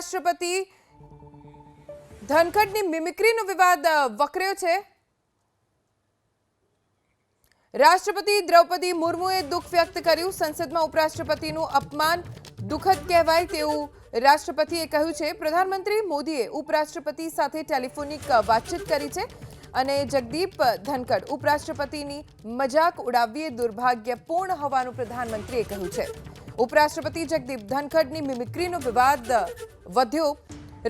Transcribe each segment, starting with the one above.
ઉપરાષ્ટ્રપતિ ધનખડની મિમિક્રીનો વિવાદ વકર્યો છે। રાષ્ટ્રપતિ દ્રૌપદી મુર્મુએ દુઃખ વ્યક્ત કર્યું। સંસદમાં ઉપરાષ્ટ્રપતિનું અપમાન દુઃખદ કહેવાય તેવું રાષ્ટ્રપતિએ કહ્યું છે। પ્રધાનમંત્રી મોદીએ ઉપરાષ્ટ્રપતિ સાથે ટેલિફોનિક વાતચીત કરી છે અને જગદીપ ધનખડ ઉપરાષ્ટ્રપતિની મજાક ઉડાવવી એ દુર્ભાગ્યપૂર્ણ હોવાનું પ્રધાનમંત્રીએ કહ્યું છે। ઉપરાષ્ટ્રપતિ જગદીપ ધનખડની મિમિક્રીનો વિવાદ વધ્યો।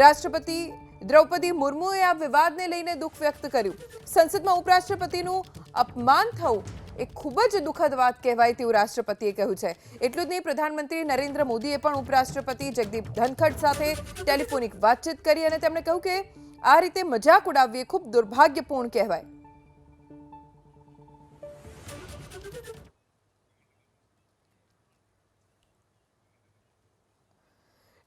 રાષ્ટ્રપતિ દ્રૌપદી મુર્મુએ આ વિવાદને લઈને દુઃખ વ્યક્ત કર્યું। સંસદમાં ઉપરાષ્ટ્રપતિનું અપમાન થવું એ ખૂબ જ દુઃખદ વાત કહેવાય તેવું રાષ્ટ્રપતિએ કહ્યું છે। એટલું જ નહીં, પ્રધાનમંત્રી નરેન્દ્ર મોદીએ પણ ઉપરાષ્ટ્રપતિ જગદીપ ધનખડ સાથે ટેલિફોનિક વાતચીત કરી અને તેમણે કહ્યું કે આ રીતે મજાક ઉડાવવી એ ખૂબ દુર્ભાગ્યપૂર્ણ કહેવાય।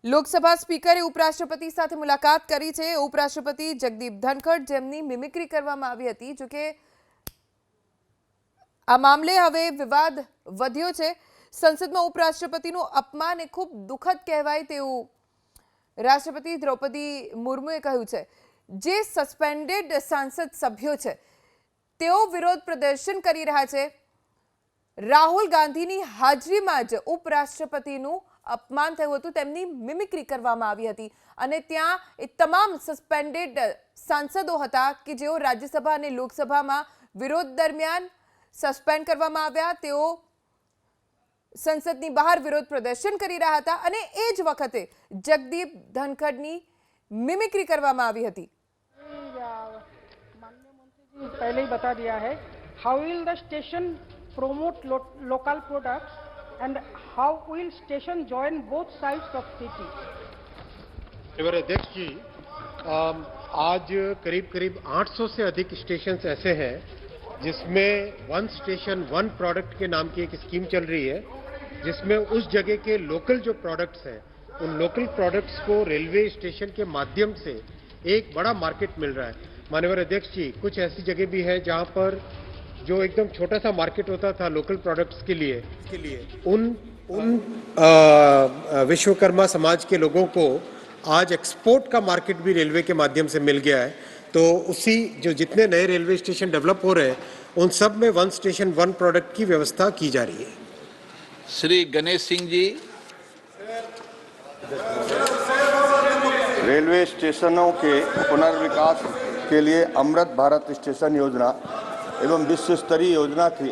લોકસભા સ્પીકરે ઉપરાષ્ટ્રપતિ સાથે મુલાકાત કરી છે। ઉપરાષ્ટ્રપતિ જગદીપ ધનખડ જેમની મિમિક્રી કરવામાં આવી હતી, જો કે આ મામલે હવે વિવાદ વધ્યો છે। સંસદમાં ઉપરાષ્ટ્રપતિનું અપમાન એ ખૂબ દુઃખદ કહેવાય તેવું રાષ્ટ્રપતિ દ્રૌપદી મુર્મુએ કહ્યું છે। જે સસ્પેન્ડેડ સાંસદ સભ્યો છે તેઓ વિરોધ પ્રદર્શન કરી રહ્યા છે। રાહુલ ગાંધીની હાજરીમાં જ ઉપરાષ્ટ્રપતિનું અપમાન થયું હતું, તેમની મિમિક્રી કરવામાં આવી હતી અને ત્યાં એ તમામ સસ્પેન્ડેડ સાંસદો હતા કે જેઓ રાજ્યસભા અને લોકસભામાં વિરોધ દરમિયાન સસ્પેન્ડ કરવામાં આવ્યા। તેઓ સંસદની બહાર વિરોધ પ્રદર્શન કરી રહ્યા હતા અને એ જ વખતે જગદીપ ધનખડની મિમિક્રી કરવામાં આવી હતી। माननीय मंत्री जी पहले ही बता दिया है, how will the station promote local products and how will station join both sides of city? माननीय अध्यक्ष जी, आज करीब करीब 800 से अधिक स्टेशन ऐसे हैं जिसमें वन स्टेशन वन प्रोडक्ट के नाम की एक स्कीम चल रही है, जिसमें उस जगह के लोकल जो प्रोडक्ट्स हैं उन लोकल प्रोडक्ट्स को रेलवे स्टेशन के माध्यम से एक बड़ा मार्केट मिल रहा है। माननीय अध्यक्ष जी, कुछ ऐसी जगह भी है जहां पर जो एकदम छोटा सा मार्केट होता था लोकल प्रोडक्ट्स के लिए उन विश्वकर्मा समाज के लोगों को आज एक्सपोर्ट का मार्केट भी रेलवे के माध्यम से मिल गया है। तो उसी जो जितने नए रेलवे स्टेशन डेवलप हो रहे हैं उन सब में वन स्टेशन वन प्रोडक्ट की व्यवस्था की जा रही है। श्री गणेश सिंह जी। रेलवे स्टेशनों के पुनर्विकास के लिए अमृत भारत स्टेशन योजना एवं विश्व स्तरीय योजना की